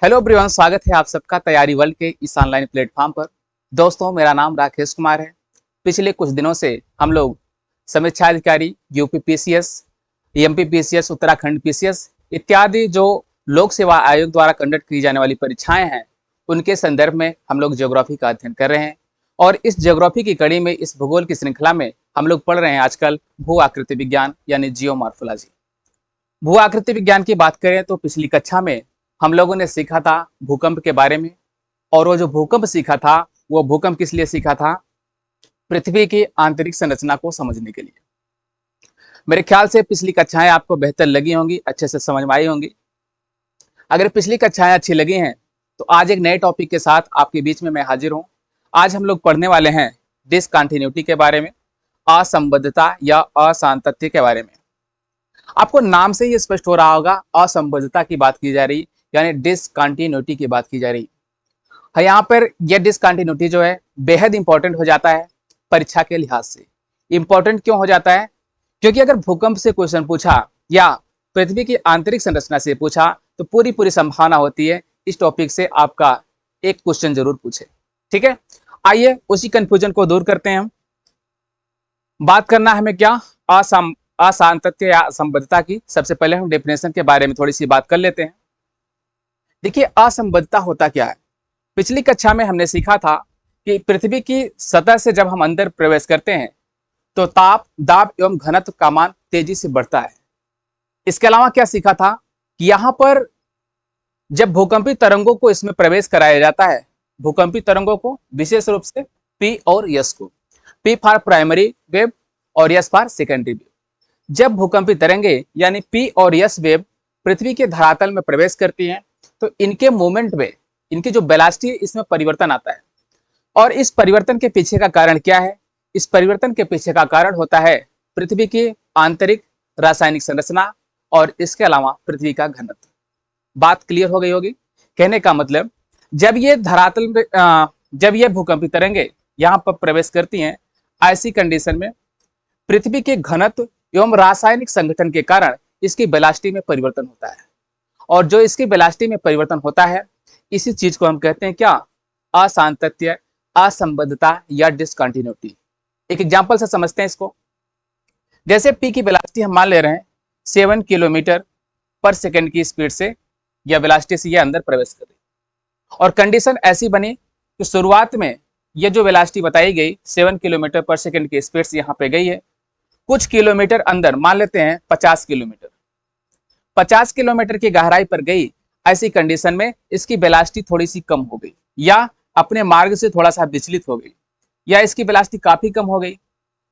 Hello everyone, स्वागत है आप सबका तैयारी वर्ल्ड के इस ऑनलाइन प्लेटफॉर्म पर। दोस्तों, मेरा नाम राकेश कुमार है। पिछले कुछ दिनों से हम लोग समीक्षा अधिकारी, UP PCS, MP PCS, Uttarakhand PCS इत्यादि जो लोक सेवा आयोग द्वारा कंडक्ट की जाने वाली परीक्षाएं हैं, उनके संदर्भ में हम लोग ज्योग्राफी का अध्ययन कर रहे हैं। और इस ज्योग्राफी की कड़ी में, इस भूगोल की श्रृंखला में हम लोग पढ़ रहे हैं आजकल भू आकृति विज्ञान यानी जियोमॉर्फोलॉजी। भू आकृति विज्ञान की बात करें तो पिछली कक्षा में हम लोगों ने सीखा था भूकंप के बारे में। और वो जो भूकंप सीखा था, वो भूकंप किस लिए सीखा था? पृथ्वी की आंतरिक संरचना को समझने के लिए। मेरे ख्याल से पिछली कक्षाएं आपको बेहतर लगी होंगी, अच्छे से समझ में आई होंगी। अगर पिछली कक्षाएं अच्छी लगी हैं तो आज एक नए टॉपिक के साथ आपके बीच में मैं हाजिर हूं। आज हम लोग पढ़ने वाले हैं डिसकंटिन्यूटी के बारे में, असंबद्धता या असांतत्य के बारे में। आपको नाम से ही स्पष्ट हो रहा होगा, असंबद्धता की बात की जा रही, यानी डिसकंटिन्यूटी की बात की जा रही है। यहाँ पर यह डिसकंटिन्यूटी जो है बेहद इंपॉर्टेंट हो जाता है परीक्षा के लिहाज से। इंपॉर्टेंट क्यों हो जाता है? क्योंकि अगर भूकंप से क्वेश्चन पूछा या पृथ्वी की आंतरिक संरचना से पूछा तो पूरी संभावना होती है इस टॉपिक से आपका एक क्वेश्चन जरूर पूछे। ठीक है, आइए उसी कंफ्यूजन को दूर करते हैं। हम बात करना हमें क्या, असांतत्य या असंबद्धता की। सबसे पहले हम डेफिनेशन के बारे में थोड़ी सी बात कर लेते हैं। देखिए, असंबद्धता होता क्या है? पिछली कक्षा में हमने सीखा था कि पृथ्वी की सतह से जब हम अंदर प्रवेश करते हैं तो ताप, दाब एवं घनत्व का मान तेजी से बढ़ता है। इसके अलावा क्या सीखा था कि यहां पर जब भूकंपी तरंगों को इसमें प्रवेश कराया जाता है, भूकंपी तरंगों को विशेष रूप से पी और यस को, पी फॉर प्राइमरी वेव और यस फॉर सेकेंडरी वेव। जब भूकंपी तरंगे यानी पी और यस वेव पृथ्वी के धरातल में प्रवेश करती हैं तो इनके मूवमेंट में, इनकी जो वेलोसिटी है, इसमें परिवर्तन आता है। और इस परिवर्तन के पीछे का कारण क्या है? इस परिवर्तन के पीछे का कारण होता है पृथ्वी की आंतरिक रासायनिक संरचना और इसके अलावा पृथ्वी का घनत्व। बात क्लियर हो गई होगी। कहने का मतलब, जब ये धरातल में जब ये भूकंपी तरंगे यहाँ पर प्रवेश करती हैं, ऐसी कंडीशन में पृथ्वी के घनत्व एवं रासायनिक संगठन के कारण इसकी वेलोसिटी में परिवर्तन होता है। और जो इसकी वेलोसिटी में परिवर्तन होता है, इसी चीज को हम कहते हैं क्या? असांतत्य, असंबद्धता या डिसकंटिन्यूटी। एक एग्जांपल से समझते हैं इसको। जैसे पी की वेलोसिटी हम मान ले रहे हैं 7 किलोमीटर पर सेकंड की स्पीड से या वेलोसिटी से ये अंदर प्रवेश कर रही, और कंडीशन ऐसी बनी कि शुरुआत में ये जो वेलोसिटी बताई गई 7 किलोमीटर पर सेकंड की स्पीड से यहाँ पे गई है, कुछ किलोमीटर अंदर मान लेते हैं 50 किलोमीटर, 50 किलोमीटर की गहराई पर गई। ऐसी कंडीशन में इसकी वेलोसिटी थोड़ी सी कम हो गई या अपने मार्ग से थोड़ा सा विचलित हो गई, या इसकी वेलोसिटी काफी कम हो गई।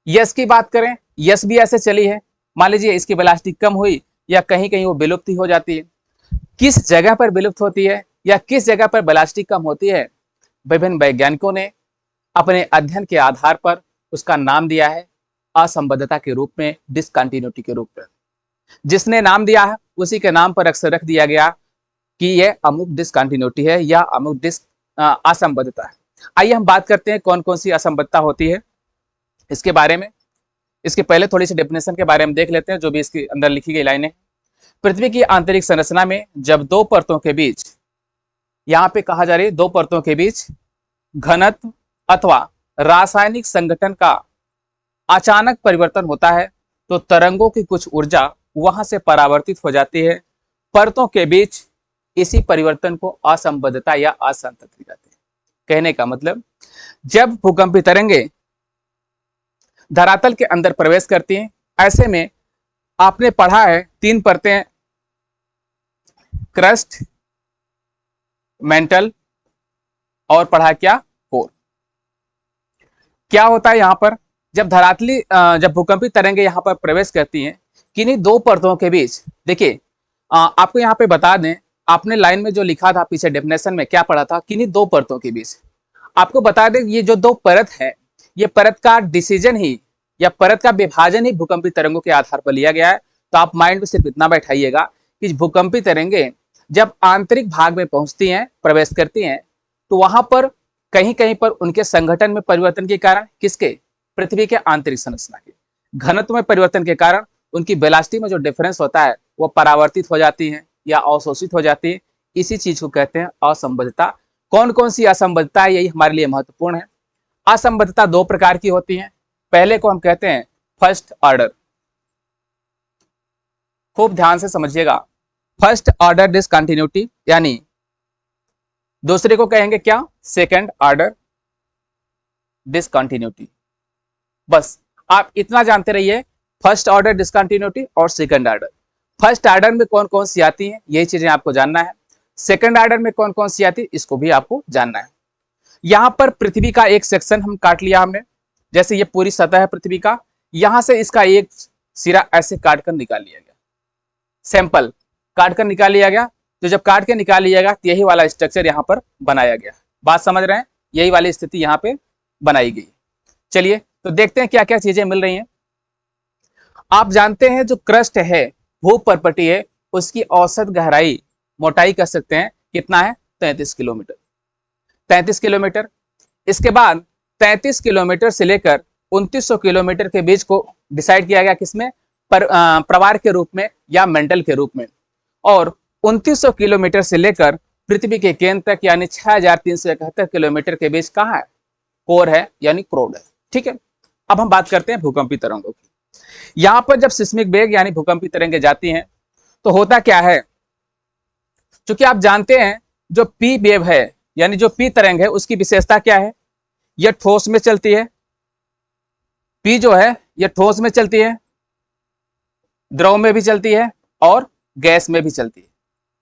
यस की बात करें, यस भी ऐसे चली है। मान लीजिए इसकी वेलोसिटी कम हुई या कहीं कहीं वो विलुप्त हो जाती है। किस जगह पर विलुप्त होती है या किस जगह पर वेलोसिटी कम होती है, विभिन्न वैज्ञानिकों ने अपने अध्ययन के आधार पर उसका नाम दिया है असंबद्धता के रूप में, डिसकंटिन्यूटी के रूप में। जिसने नाम दिया है उसी के नाम पर अक्सर रख दिया गया कि यह अमुक डिसकंटिन्यूटी है या अमुक असंबद्धता है। आइए हम बात करते हैं कौन कौन सी असंबद्धता होती है इसके बारे में। इसके पहले थोड़ी सी डेफिनेशन के बारे में देख लेते हैं, जो भी इसके अंदर लिखी गई लाइनें। पृथ्वी की आंतरिक संरचना में जब दो परतों के बीच, यहाँ पे कहा जा रही है दो परतों के बीच घनत्व अथवा रासायनिक संगठन का अचानक परिवर्तन होता है तो तरंगों की कुछ ऊर्जा वहां से परावर्तित हो जाती है परतों के बीच। इसी परिवर्तन को असंबद्धता या असंतत्य कहते हैं। कहने का मतलब, जब भूकंपी तरंगे धरातल के अंदर प्रवेश करती हैं, ऐसे में आपने पढ़ा है 3 परतें, क्रस्ट, मेंटल और पढ़ा क्या? कोर। क्या होता है यहां पर, जब भूकंपी तरंगे यहां पर प्रवेश करती हैं, किन्हीं दो परतों के बीच। देखिए, आपको यहां पे बता दें, आपने लाइन में जो लिखा था पीछे डेफिनेशन में क्या पढ़ा था, किन्हीं दो परतों के बीच। आपको बता दें, ये जो दो परत है, ये परत का डिसीजन ही या परत का विभाजन ही भूकंपी तरंगों के आधार पर लिया गया है। तो आप माइंड में सिर्फ इतना बैठाइएगा कि भूकंपी तरंगे जब आंतरिक भाग में पहुंचती हैं, प्रवेश करती हैं, तो वहां पर कहीं कहीं पर उनके संगठन में परिवर्तन के कारण, किसके? पृथ्वी के आंतरिक संरचना के घनत्व में परिवर्तन के कारण उनकी वेलोसिटी में जो डिफरेंस होता है वो परावर्तित हो जाती है या अवशोषित हो जाती है। इसी चीज को कहते हैं असंबद्धता। कौन कौन सी असंबद्धता है, यही हमारे लिए महत्वपूर्ण है। असंबद्धता दो प्रकार की होती है। पहले को हम कहते हैं फर्स्ट ऑर्डर। खूब ध्यान से समझिएगा, फर्स्ट ऑर्डर डिसकंटिन्यूटी, यानी दूसरे को कहेंगे क्या, सेकंड ऑर्डर डिसकंटिन्यूटी। बस आप इतना जानते रहिए, फर्स्ट ऑर्डर डिसकंटिन्यूटी और सेकंड ऑर्डर। फर्स्ट ऑर्डर में कौन कौन सी आती हैं, यही चीजें आपको जानना है। सेकंड ऑर्डर में कौन कौन सी आती है, इसको भी आपको जानना है। यहां पर पृथ्वी का एक सेक्शन हम काट लिया हमने, जैसे ये पूरी सतह है पृथ्वी का, यहां से इसका एक सिरा ऐसे काट कर निकाल लिया गया, सैंपल काट कर निकाल लिया गया। तो जब काट के निकाल लिया गया तो यही वाला स्ट्रक्चर यहाँ पर बनाया गया। बात समझ रहे हैं, यही वाली स्थिति यहाँ पे बनाई गई। चलिए तो देखते हैं क्या क्या चीजें मिल रही हैं। आप जानते हैं जो क्रस्ट है, भूपर्पटी है, उसकी औसत गहराई, मोटाई कह सकते हैं, कितना है, 33 किलोमीटर। 33 किलोमीटर। इसके बाद 33 किलोमीटर से लेकर 2900 किलोमीटर के बीच को डिसाइड किया गया, किसमें, प्रवार के रूप में या मेंटल के रूप में। और 2900 किलोमीटर से लेकर पृथ्वी के केंद्र तक यानी 6371 किलोमीटर के बीच कहाँ है, कोर है यानी क्रोड है। ठीक है, अब हम बात करते हैं भूकंपी तरंगों की। यहां पर जब सिस्मिक वेग यानी भूकंपी तरंगें जाती हैं तो होता क्या है, क्योंकि आप जानते हैं जो पी वेव है यानी जो पी तरंग है उसकी विशेषता क्या है, यह ठोस में चलती है। पी जो है यह ठोस में चलती है, द्रव में भी चलती है और गैस में भी चलती है,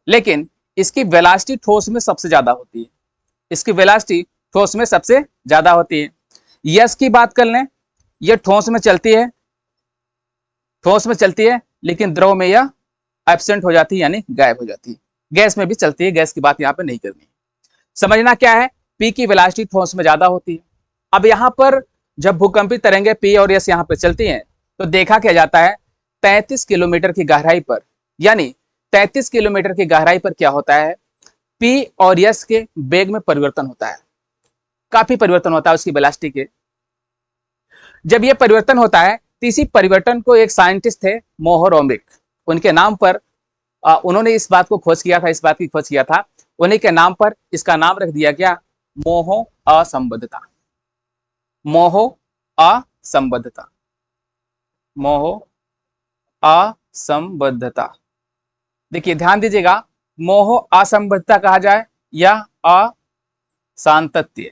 लेकिन इसकी वेलोसिटी ठोस में सबसे ज्यादा होती है। इसकी वेलोसिटी ठोस में सबसे ज्यादा होती है। यस की बात कर लें, यह ठोस में चलती है, ठोस में चलती है, लेकिन द्रव में यह एब्सेंट हो जाती है यानी गायब हो जाती है। गैस में भी चलती है, गैस की बात यहाँ पे नहीं करनी। समझना क्या है, पी की वेलोसिटी ठोस में ज्यादा होती है। अब यहाँ पर जब भूकंपी तरंगे पी और यस यहाँ पे चलती हैं तो देखा क्या जाता है, 33 किलोमीटर की गहराई पर, यानी 33 किलोमीटर की गहराई पर क्या होता है, पी और यस के वेग में परिवर्तन होता है, काफी परिवर्तन होता है उसकी वेलोसिटी के। जब यह परिवर्तन होता है तो इसी परिवर्तन को एक साइंटिस्ट थे मोहरोमिक, उनके नाम पर उन्होंने इस बात को खोज किया था, इस बात की खोज किया था, उन्हीं के नाम पर इसका नाम रख दिया गया मोहो असंबद्धता। मोहो असंबद्धता, मोहो असंबद्धता। देखिए ध्यान दीजिएगा, मोहो असंबद्धता कहा जाए या असांतत्य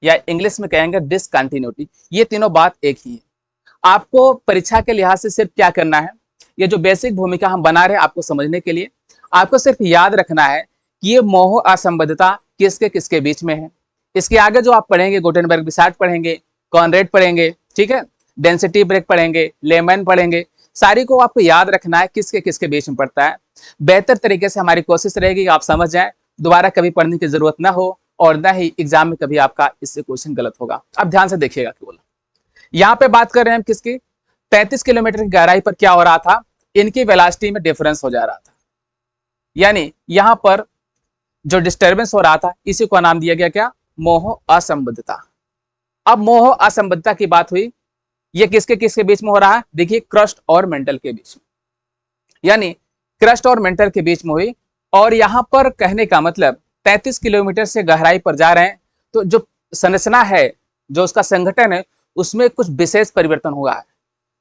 या इंग्लिश में कहेंगे डिसकंटिन्यूटी, ये तीनों बात एक ही है। आपको परीक्षा के लिहाज से सिर्फ क्या करना है, ये जो बेसिक भूमिका हम बना रहे हैं आपको समझने के लिए, आपको सिर्फ याद रखना है कि ये मोह असंबद्धता किसके किसके बीच में है। इसके आगे जो आप पढ़ेंगे, गुटेनबर्ग बिसार्ड पढ़ेंगे, कॉनरेड पढ़ेंगे, ठीक है, डेंसिटी ब्रेक पढ़ेंगे, लेमन पढ़ेंगे, सारी को आपको याद रखना है किसके किसके बीच में पड़ता है। बेहतर तरीके से हमारी कोशिश रहेगी आप समझ जाए, दोबारा कभी पढ़ने की जरूरत ना हो और ना ही एग्जाम में कभी आपका इससे क्वेश्चन गलत होगा। अब ध्यान से देखिएगा केवल, यहाँ पे बात कर रहे हैं हम किसकी, 33 किलोमीटर की गहराई पर क्या हो रहा था, इनकी वेलोसिटी में डिफरेंस हो जा रहा था, यानी यहां पर जो डिस्टर्बेंस हो रहा था इसी को नाम दिया गया क्या, मोह असंबद्धता। अब मोह असंबद्धता की बात हुई, ये किसके किसके बीच में हो रहा है, देखिए क्रस्ट और मेंटल के बीच में, यानी क्रस्ट और मेंटल के बीच में हुई। और यहां पर कहने का मतलब 33 किलोमीटर से गहराई पर जा रहे हैं तो जो संरचना है, जो उसका संगठन है, उसमें कुछ विशेष परिवर्तन हुआ है।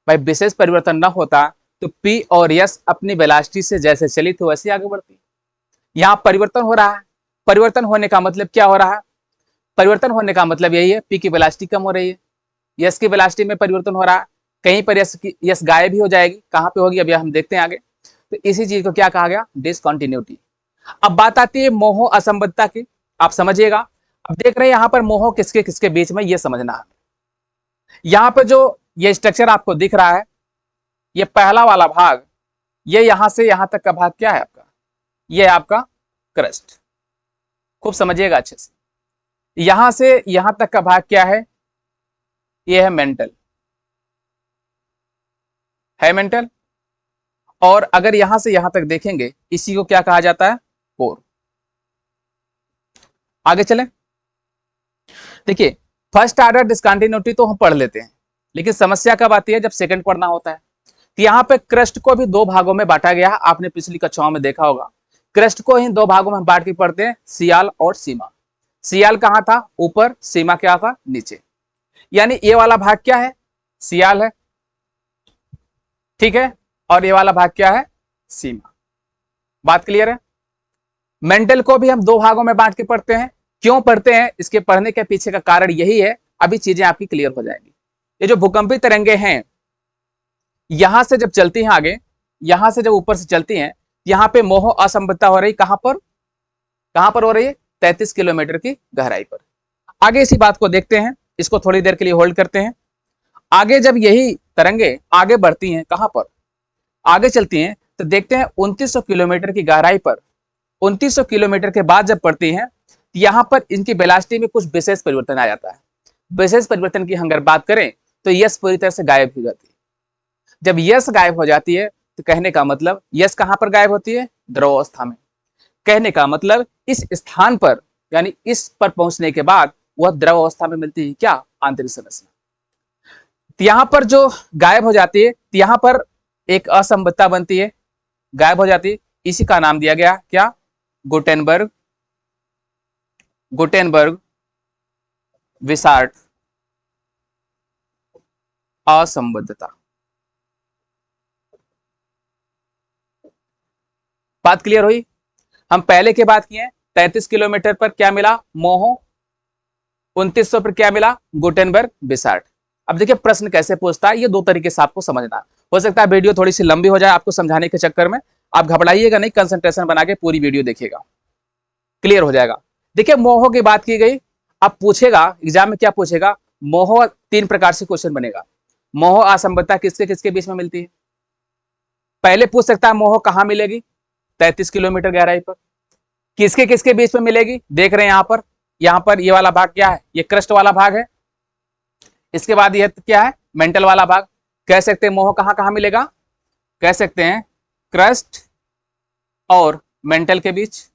भाई विशेष परिवर्तन ना होता तो पी और यस अपनी वेलोसिटी से जैसे चली थी वैसे आगे बढ़ती। यहाँ परिवर्तन हो रहा है, परिवर्तन होने का मतलब क्या हो रहा है, परिवर्तन होने का मतलब यही है पी की वेलोसिटी कम हो रही है, यस की वेलोसिटी में परिवर्तन हो रहा है, कहीं पर यस गायब भी हो जाएगी, कहां पे होगी अभी हम देखते हैं आगे। तो इसी चीज को क्या कहा गया, डिसकंटिन्यूटी। अब बात आती है मोह असंबद्धता की, आप समझिएगा। अब देख रहे हैं यहाँ पर मोह किसके किसके बीच में, ये समझना है। यहाँ पर जो ये स्ट्रक्चर आपको दिख रहा है, ये पहला वाला भाग, ये यहां से यहां तक का भाग क्या है आपका, ये है आपका क्रस्ट। खूब समझिएगा अच्छे से, यहां से यहां तक का भाग क्या है, ये है मेंटल, है मेंटल। और अगर यहां से यहां तक देखेंगे इसी को क्या कहा जाता है, कोर। आगे चलें, देखिए फर्स्ट ऑर्डर डिसकंटिन्यूटी तो हम पढ़ लेते हैं, लेकिन समस्या कब आती है, जब सेकंड पढ़ना होता है। तो यहाँ पे क्रस्ट को भी दो भागों में बांटा गया है, आपने पिछली कक्षाओं में देखा होगा क्रस्ट को ही दो भागों में बांट के पढ़ते हैं, सियाल और सीमा। सियाल कहां था? ऊपर। सीमा क्या था? नीचे। यानी ये वाला भाग क्या है? सियाल है, ठीक है, और ये वाला भाग क्या है? सीमा। बात क्लियर है? मेंटल को भी हम दो भागों में बांट के पढ़ते हैं। क्यों पढ़ते हैं? इसके पढ़ने के पीछे का कारण यही है, अभी चीजें आपकी क्लियर हो जाएंगी। ये जो भूकंपी तरंगे हैं, यहां से जब चलती हैं आगे, यहां से जब ऊपर से चलती हैं, यहां पे मोह असंबद्धता हो रही, कहां पर? कहां पर हो रही है? 33 किलोमीटर की गहराई पर। आगे इसी बात को देखते हैं, इसको थोड़ी देर के लिए होल्ड करते हैं। आगे जब यही तरंगे आगे बढ़ती हैं, कहां पर? आगे चलती हैं, तो देखते हैं 2900 किलोमीटर की गहराई पर, 2900 किलोमीटर के बाद जब पड़ती हैं, यहां पर इनकी वेलोसिटी में कुछ विशेष परिवर्तन आ जाता है। विशेष परिवर्तन की अगर बात करें तो यस पूरी तरह से गायब हो जाती है। जब यस गायब हो जाती है तो कहने का मतलब यस कहां पर गायब होती है? द्रव अवस्था में। कहने का मतलब इस स्थान पर, यानी इस पर पहुंचने के बाद वह द्रव अवस्था में मिलती है क्या? आंतरिक संरचना। तो यहां पर जो गायब हो जाती है, तो यहां पर एक असंबद्धता बनती है, गायब हो जाती है। इसी का नाम दिया गया क्या? गुटेनबर्ग गुटेनबर्ग विसार्ट असंबद्धता। बात क्लियर हुई? हम पहले की बात किए, 33 किलोमीटर पर क्या मिला? मोह। 2900 पर क्या मिला? गुटेनबर्ग विसार्ट। अब देखिए प्रश्न कैसे पूछता है, ये दो तरीके से आपको समझना। हो सकता है वीडियो थोड़ी सी लंबी हो जाए आपको समझाने के चक्कर में, आप घबराइएगा नहीं, कंसंट्रेशन बना के पूरी वीडियो देखिएगा, क्लियर हो जाएगा। देखिए मोह की बात की गई, अब पूछेगा एग्जाम में क्या पूछेगा? मोह तीन प्रकार से क्वेश्चन बनेगा। मोह असंबद्धता किसके किसके बीच में मिलती है? पहले पूछ सकता है मोह कहां मिलेगी? 33 किलोमीटर गहराई पर। किसके किसके बीच में मिलेगी? देख रहे हैं यहां पर ये वाला भाग क्या है? ये क्रस्ट वाला भाग है। इसके बाद ये क्या है? मेंटल वाला भाग। कह सकते हैं मोह कहां कहां मिलेगा? कह सकते हैं क्रस्ट और मेंटल के बीच,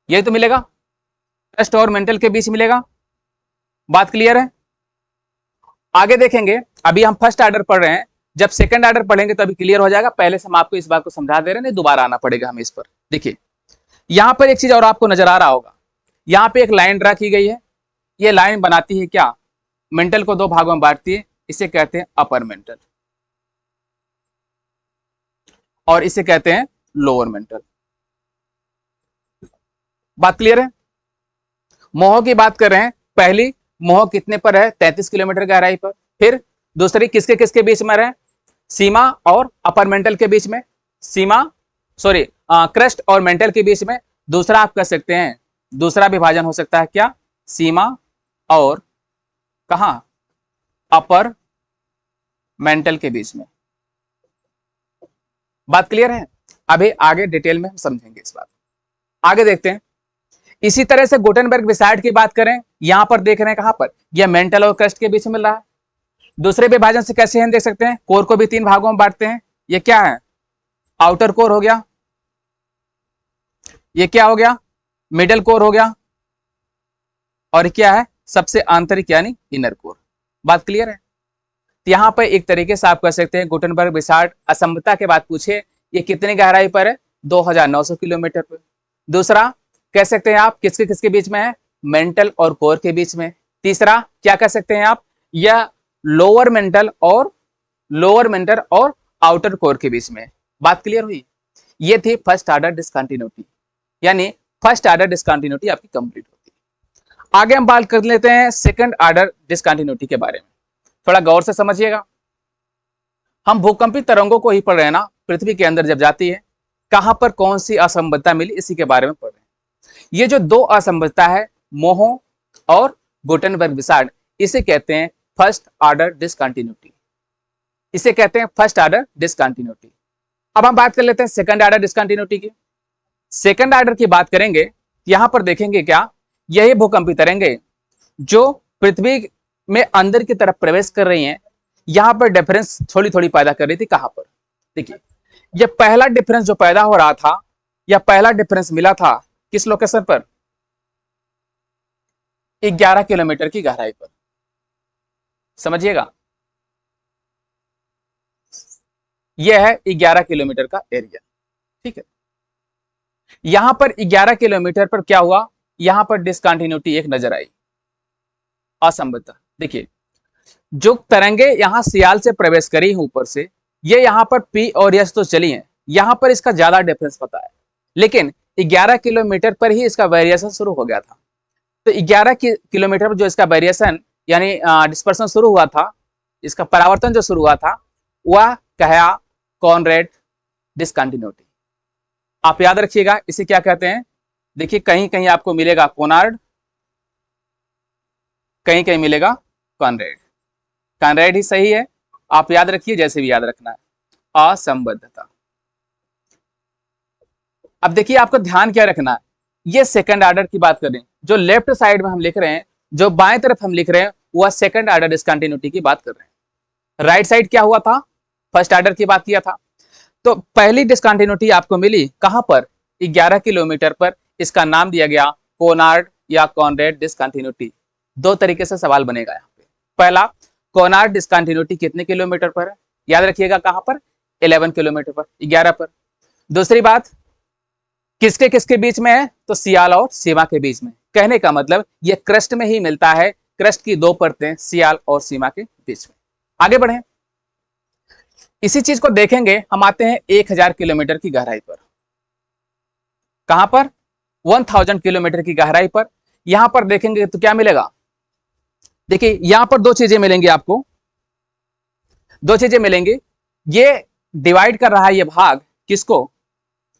यही तो मिलेगा, क्रस्ट और मेंटल के बीच मिलेगा। बात क्लियर है? आगे देखेंगे, अभी हम फर्स्ट ऑर्डर पढ़ रहे हैं, जब सेकंड ऑर्डर पढ़ेंगे तो अभी क्लियर हो जाएगा। पहले से हम आपको इस बात को समझा दे रहे हैं, नहीं दोबारा आना पड़ेगा हमें इस पर। देखिए यहां पर एक चीज और आपको नजर आ रहा होगा, यहां पे एक लाइन ड्रा की गई है। ये लाइन बनाती है क्या? मेंटल को दो भागों में बांटती है। इसे कहते हैं अपर मेंटल और इसे कहते हैं लोअर मेंटल। बात क्लियर है? मोह की बात कर रहे हैं, पहली मोह कितने पर है? 33 किलोमीटर गहराई पर। फिर दूसरी किसके किसके बीच में है? सीमा और अपर मेंटल के बीच में। सीमा सॉरी क्रस्ट और मेंटल के बीच में। दूसरा आप कह सकते हैं, दूसरा विभाजन हो सकता है क्या? सीमा और कहा? अपर मेंटल के बीच में। बात क्लियर है? अभी आगे डिटेल में हम समझेंगे इस बात। आगे देखते हैं, इसी तरह से गुटेनबर्ग विसार्ट की बात करें, यहां पर देख रहे हैं कहां पर? यह मेंटल और क्रस्ट के बीच में मिल रहा है। दूसरे विभाजन से कैसे हम देख सकते हैं? कोर को भी तीन भागों में बांटते हैं। ये क्या है? आउटर कोर हो गया, ये क्या हो गया? मिडल कोर हो गया, और क्या है? सबसे आंतरिक यानी इनर कोर। बात क्लियर है? तो यहां पर एक तरीके से आप कह सकते हैं गुटेनबर्ग विसार्ट असंबद्धता के बाद पूछे ये कितनी गहराई पर है? 2900 किलोमीटर पर। दूसरा कह सकते हैं आप किसके किसके बीच में है? मेंटल और कोर के बीच में। तीसरा क्या कह सकते हैं आप? यह लोअर मेंटल और आउटर कोर के बीच में। बात क्लियर हुई? ये थी फर्स्ट ऑर्डर डिसकंटिन्यूटी, यानी फर्स्ट ऑर्डर डिसकंटिन्यूटी आपकी कंप्लीट होती है। आगे हम बात कर लेते हैं सेकंड ऑर्डर डिसकंटिन्यूटी के बारे में। थोड़ा गौर से समझिएगा, हम भूकंपी तरंगों को ही पढ़ रहे हैं ना, पृथ्वी के अंदर जब जाती है कहां पर कौन सी असंबद्धता मिली, इसी के बारे में पढ़ रहे हैं। ये जो दो असंबद्धता है, मोह और गुटेनबर्ग विसार्ट, इसे कहते हैं फर्स्ट ऑर्डर डिसकंटिन्यूटी। इसे कहते हैं फर्स्ट ऑर्डर डिसकंटिन्यूटी। अब हम बात कर लेते हैं सेकंड ऑर्डर डिसकंटिन्यूटी की। सेकंड ऑर्डर की बात करेंगे, यहां पर देखेंगे क्या? यही भूकंपी तरंगे जो पृथ्वी में अंदर की तरफ प्रवेश कर रही हैं, यहां पर डिफरेंस थोड़ी थोड़ी पैदा कर रही थी। कहां पर? देखिए ये पहला डिफरेंस जो पैदा हो रहा था, यह पहला डिफरेंस मिला था किस लोकेशन पर? 11 किलोमीटर की गहराई पर। समझिएगा, यह है 11 किलोमीटर का एरिया, ठीक है। यहां पर 11 किलोमीटर पर क्या हुआ, यहां पर डिसकंटिन्यूटी एक नजर आई, असंबद्धता। देखिए जो तरंगे यहां सियाल से प्रवेश करी हैं ऊपर से, ये यहां पर पी और एस तो चली हैं, यहां पर इसका ज्यादा डिफरेंस पता है, लेकिन 11 किलोमीटर पर ही इसका वेरिएशन शुरू हो गया था। तो 11 किलोमीटर पर जो इसका वेरिएशन यानी डिस्पर्सन शुरू हुआ था, इसका परावर्तन जो शुरू हुआ था, वह कहा कॉनरेड डिसकंटिन्यूटी। आप याद रखिएगा इसे क्या कहते हैं। देखिए कहीं कहीं आपको मिलेगा कोनार्ड, कहीं कहीं मिलेगा कॉनरेड। कॉनरेड ही सही है, आप याद रखिए जैसे भी याद रखना है। असंबद्धता। अब देखिए आपको ध्यान क्या रखना है, ये सेकंड ऑर्डर की बात करें, जो लेफ्ट साइड में हम लिख रहे हैं, जो बाएं तरफ हम लिख रहे हैं, वह सेकंड ऑर्डर डिसकंटिन्यूटी की बात कर रहे हैं। राइट साइड क्या हुआ था, फर्स्ट ऑर्डर की बात किया था। तो पहली डिसकंटिन्यूटी आपको मिली कहां पर, 11 किलोमीटर पर, इसका नाम दिया गया कोनार्ड या कॉनरेड डिसकंटिन्यूटी। दो तरीके से सवाल बनेगा यहाँ पे। पहला, कोनार्ड डिसकंटिन्यूटी कितने किलोमीटर पर है, याद रखिएगा कहां पर, 11 किलोमीटर पर, 11 पर। दूसरी बात, किसके किसके बीच में है, तो सियाल और सीमा के बीच में। कहने का मतलब ये क्रस्ट में ही मिलता है, क्रस्ट की दो परतें सियाल और सीमा के बीच में। आगे बढ़े, इसी चीज को देखेंगे, हम आते हैं 1000 किलोमीटर की गहराई पर। कहां पर, 1000 किलोमीटर की गहराई पर। यहां पर देखेंगे तो क्या मिलेगा, देखिए यहां पर दो चीजें मिलेंगी आपको, दो चीजें मिलेंगी। ये डिवाइड कर रहा है ये भाग किसको,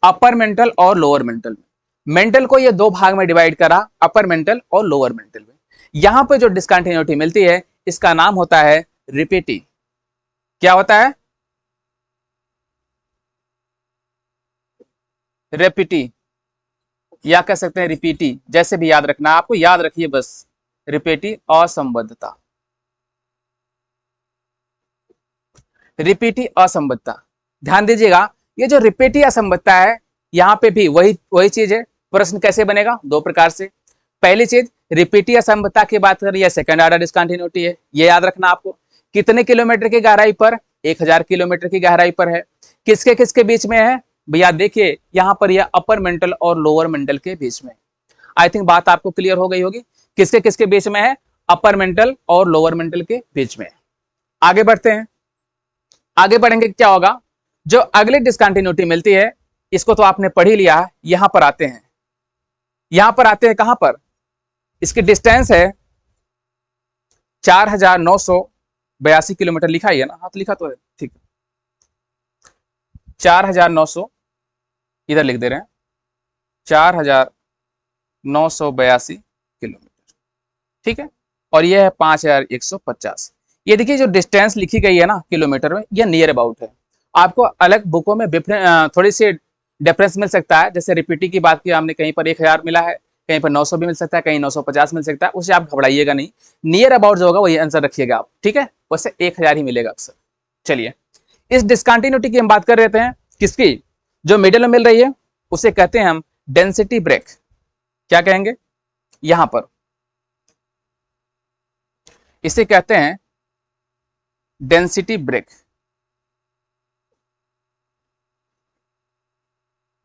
अपर मेंटल और लोअर मेंटल में। मेंटल को ये दो भाग में डिवाइड करा, अपर मेंटल और लोअर मेंटल में। यहां पर जो डिसकंटिन्यूटी मिलती है, इसका नाम होता है रिपीटी। क्या होता है, रेपिटी, या कह सकते हैं रिपीटी, जैसे भी याद रखना आपको, याद रखिए बस, रिपीटी असंबद्धता। रिपीटी असंबद्धता, ध्यान दीजिएगा, ये जो रिपीटी असंबद्धता है, यहां पे भी वही वही चीज है। प्रश्न कैसे बनेगा, दो प्रकार से। पहली चीज, रिपीटी असंबद्धता की बात करें, यह सेकंड ऑर्डर डिसकंटिन्यूटी है, ये याद रखना आपको। कितने किलोमीटर की गहराई पर, 1000 किलोमीटर की गहराई पर है। किसके किसके बीच में है, भैया देखिए यहां पर यह अपर मेंटल और लोअर मेंटल के बीच में। आई थिंक बात आपको क्लियर हो गई होगी, किसके किसके बीच में है, अपर मेंटल और लोअर मेंटल के बीच में। आगे बढ़ते हैं, आगे बढ़ेंगे क्या होगा, जो अगली डिसकंटिन्यूटी मिलती है, इसको तो आपने पढ़ ही लिया है। यहां पर आते हैं, यहां पर आते हैं कहां पर, इसकी डिस्टेंस है 4982 किलोमीटर, लिखा ही है ना, हाँ तो लिखा तो है, ठीक है। 4900, इधर लिख दे रहे हैं, 4982 किलोमीटर, ठीक है। और यह है 5150। ये देखिए जो डिस्टेंस लिखी गई है ना किलोमीटर में, ये नियर अबाउट है। आपको अलग बुकों में थोड़ी सी डिफरेंस मिल सकता है, जैसे रिपीटी की बात की हमने, कहीं पर 1000 मिला है, कहीं पर 900 भी मिल सकता है, कहीं 950 मिल सकता है, उससे आप घबराइएगा नहीं। नियर अबाउट जो होगा वही आंसर रखिएगा आप, ठीक है, उससे 1000 ही मिलेगा अक्सर। चलिए, इस डिसकंटिन्यूटी की हम बात कर रहे हैं, किसकी, जो मिडिल में मिल रही है, उसे कहते हैं हम डेंसिटी ब्रेक। क्या कहेंगे, यहां पर इसे कहते हैं डेंसिटी ब्रेक,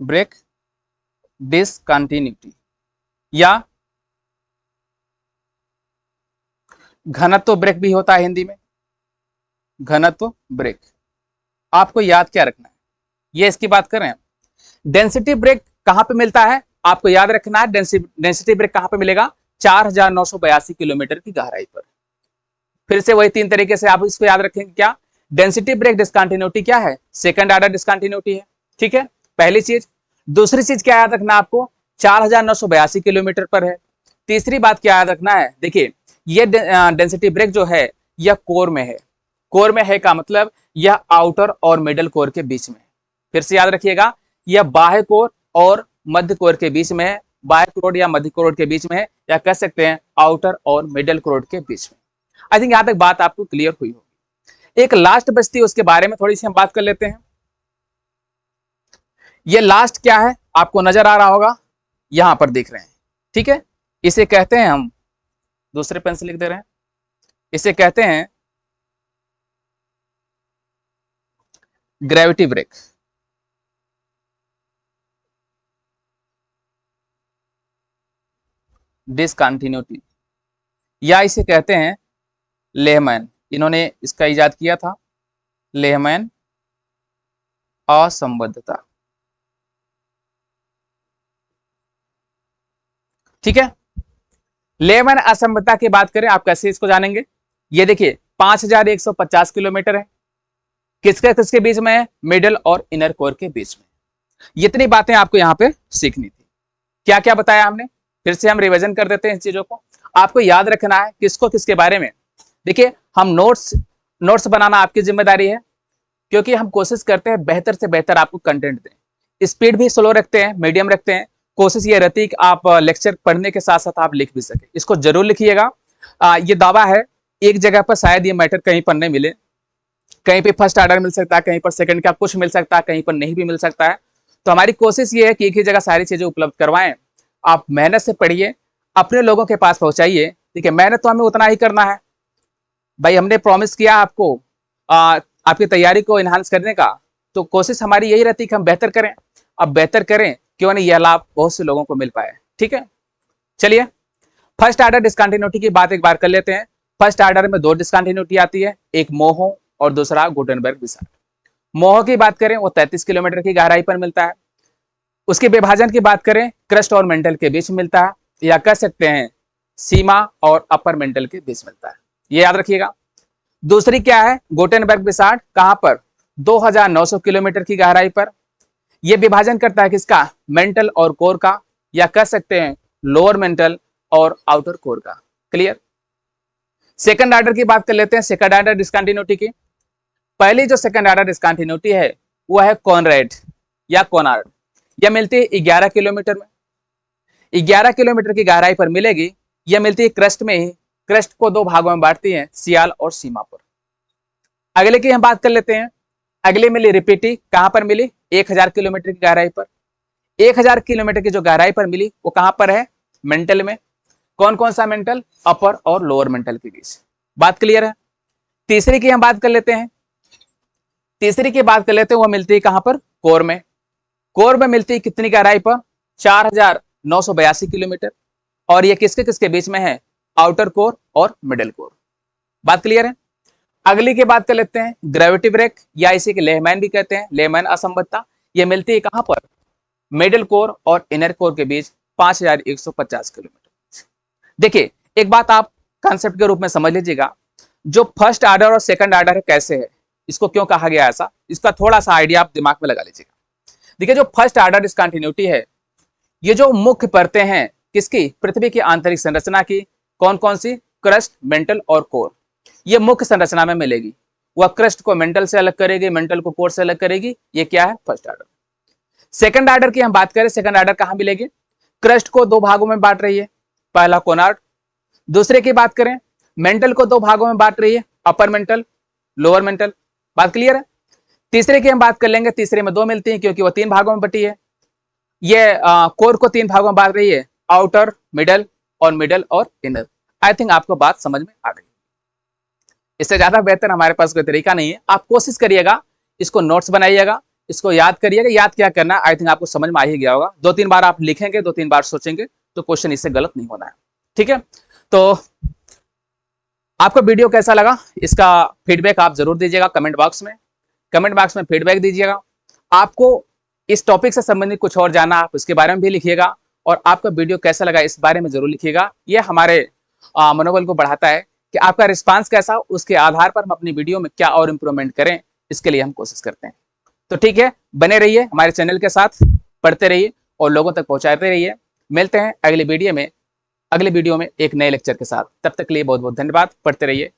ब्रेक डिसकंटिन्यूटी, या घनत्व ब्रेक भी होता है हिंदी में, घनत्व ब्रेक। आपको याद क्या रखना है, ये इसकी बात कर रहे हैं। डेंसिटी ब्रेक कहां पे मिलता है, आपको याद रखना है, डेंसिटी ब्रेक कहां पे मिलेगा, 4982 किलोमीटर की गहराई पर। फिर से वही तीन तरीके से आप इसको याद रखेंगे, क्या, डेंसिटी ब्रेक डिसकंटिन्यूटी क्या है, सेकंड ऑर्डर डिसकंटिन्यूटी है, ठीक है, पहली चीज। दूसरी चीज क्या याद रखना आपको, 4982 किलोमीटर पर है। तीसरी बात क्या याद रखना है, देखिए ये डेंसिटी ब्रेक जो है, यह कोर में है। कोर में है का मतलब यह आउटर और मिडल कोर के बीच में। फिर से याद रखिएगा, यह बाह्य कोर और मध्य कोर के बीच में है, बाह्य कोर या मध्य कोर के बीच में है, या कह सकते हैं आउटर और मिडल कोर के बीच में। आई थिंक यहां तक बात आपको क्लियर हुई होगी। एक लास्ट बचती है, उसके बारे में थोड़ी सी हम बात कर लेते हैं। ये लास्ट क्या है, आपको नजर आ रहा होगा, यहां पर देख रहे हैं, ठीक है। इसे कहते हैं हम, दूसरे पेन से लिख दे रहे हैं, इसे कहते हैं ग्रेविटी ब्रेक। डिसकंटिन्यूटी, या इसे कहते हैं लेहमैन, इन्होंने इसका इजाद किया था, लेहमैन असंबद्धता। ठीक है, लेहमैन असंबद्धता की बात करें, आप कैसे इसको जानेंगे? ये देखिए 5150 किलोमीटर है, किसके किसके बीच में है? मिडल और इनर कोर के बीच में। इतनी बातें आपको यहां पे सीखनी थी। क्या क्या बताया हमने, फिर से हम रिवीजन कर देते हैं इन चीजों को। आपको याद रखना है किसको किसके बारे में। देखिए, हम नोट्स बनाना आपकी जिम्मेदारी है, क्योंकि हम कोशिश करते हैं बेहतर से बेहतर आपको कंटेंट दें। स्पीड भी स्लो रखते हैं, मीडियम रखते हैं। कोशिश ये रहती है कि आप लेक्चर पढ़ने के साथ साथ आप लिख भी सके। इसको जरूर लिखिएगा। ये दावा है, एक जगह पर शायद ये मैटर कहीं पर नहीं मिले, कहीं पे फर्स्ट ऑर्डर मिल सकता है, कहीं पर सेकंड का कुछ मिल सकता है, कहीं पर नहीं भी मिल सकता है। तो हमारी कोशिश ये है कि एक ही जगह सारी चीजें उपलब्ध करवाएं। आप मेहनत से पढ़िए, अपने लोगों के पास पहुंचाइए। ठीक है, मेहनत तो हमें उतना ही करना है भाई, हमने प्रॉमिस किया आपको आपकी तैयारी को इनहांस करने का, तो कोशिश हमारी यही रहती है कि हम बेहतर करें। अब बेहतर करें, क्यों नहीं, यह लाभ बहुत से लोगों को मिल पाए। ठीक है, चलिए फर्स्ट ऑर्डर डिसकंटिन्यूटी की बात एक बार कर लेते हैं। फर्स्ट ऑर्डर में दो डिसकंटिन्यूटी आती है, एक मोहो और दूसरा गुटेनबर्ग-बिसार्ड। मोहो की बात करें, वो 33 किलोमीटर की गहराई पर मिलता है। उसके विभाजन की बात करें, क्रस्ट और मेंटल के बीच मिलता है, या कह सकते हैं सीमा और अपर मेंटल के बीच मिलता है, ये याद रखिएगा। दूसरी क्या है, गुटेनबर्ग-बिसार्ड, कहां पर? 2900 किलोमीटर की गहराई पर। यह विभाजन करता है किसका? मेंटल और कोर का, या कह सकते हैं लोअर मेंटल और आउटर कोर का। क्लियर? सेकंड ऑर्डर की बात कर लेते हैं, सेकंड ऑर्डर डिसकंटिन्यूटी की। पहली जो सेकंड ऑर्डर डिसकंटिन्यूटी है वो है कॉनरेड या कोनार्ड। यह मिलती है 11 किलोमीटर में, 11 किलोमीटर की गहराई पर मिलेगी। यह मिलती है क्रस्ट में ही, क्रस्ट को दो भागों में बांटती है, सियाल और सीमा पर। अगले की हम बात कर लेते हैं, अगले मिली रिपीटी, कहां पर मिली? 1000 किलोमीटर की गहराई पर। 1000 किलोमीटर की जो गहराई पर मिली वो कहां पर है? मेंटल में। कौन कौन सा मेंटल? अपर और लोअर मेंटल के बीच। बात क्लियर है? तीसरी की हम बात कर लेते हैं, तीसरी की बात कर लेते हैं, वो मिलती है कहां पर? कोर में। कोर में मिलती है कितनी गहराई पर? 4982 किलोमीटर। और ये किसके किसके बीच में है? आउटर कोर और मिडिल कोर। बात क्लियर है? अगली की बात कर लेते हैं, ग्रेविटी ब्रेक, या इसी के लेहमैन भी कहते हैं, लेहमैन असंबद्धता। ये मिलती है कहां पर? मिडिल कोर और इनर कोर के बीच 5150 किलोमीटर। देखिए, एक बात आप कॉन्सेप्ट के रूप में समझ लीजिएगा, जो फर्स्ट ऑर्डर और सेकंड ऑर्डर है कैसे है, इसको क्यों कहा गया ऐसा, इसका थोड़ा सा आइडिया आप दिमाग में लगा लीजिएगा। देखिए, जो फर्स्ट ऑर्डर डिसकंटिन्यूटी है, ये जो मुख्य परतें हैं किसकी? पृथ्वी की आंतरिक संरचना की। कौन कौन सी? क्रस्ट, मेंटल और कोर। ये मुख्य संरचना में मिलेगी। वह क्रस्ट को मेंटल से अलग करेगी, मेंटल को कोर से अलग करेगी। ये क्या है? First order. सेकंड ऑर्डर की हम बात करें, सेकंड ऑर्डर कहां मिलेगी? क्रस्ट को दो भागों में बांट रही है, पहला कोनार्ड। दूसरे की बात करें, मेंटल को दो भागों में बांट रही है, अपर मेंटल, लोअर मेंटल। बात क्लियर है? तीसरे की हम बात कर लेंगे, तीसरे में दो मिलती है क्योंकि वो तीन भागों में बटी है। ये कोर को तीन भागों में बांट रही है, आउटर, मिडल और इनर। आई थिंक आपको बात समझ में आ गई। इससे ज्यादा बेहतर हमारे पास कोई तरीका नहीं है। आप कोशिश करिएगा, इसको नोट्स बनाइएगा, इसको याद करिएगा। याद क्या करना, आई थिंक आपको समझ में आ ही गया होगा। 2-3 बार आप लिखेंगे, 2-3 बार सोचेंगे, तो क्वेश्चन इससे गलत नहीं होना है। ठीक है, तो आपको वीडियो कैसा लगा, इसका फीडबैक आप जरूर दीजिएगा कमेंट बॉक्स में। कमेंट बॉक्स में फीडबैक दीजिएगा। आपको इस टॉपिक से संबंधित कुछ और जानना, आप उसके बारे में भी लिखिएगा। और आपका वीडियो कैसा लगा, इस बारे में जरूर लिखिएगा। ये हमारे मनोबल को बढ़ाता है कि आपका रिस्पांस कैसा, उसके आधार पर हम अपनी वीडियो में क्या और इंप्रूवमेंट करें, इसके लिए हम कोशिश करते हैं। तो ठीक है, बने रहिए हमारे चैनल के साथ, पढ़ते रहिए और लोगों तक पहुंचाते रहिए। मिलते हैं अगले वीडियो में एक नए लेक्चर के साथ। तब तक के लिए बहुत बहुत धन्यवाद। पढ़ते रहिए।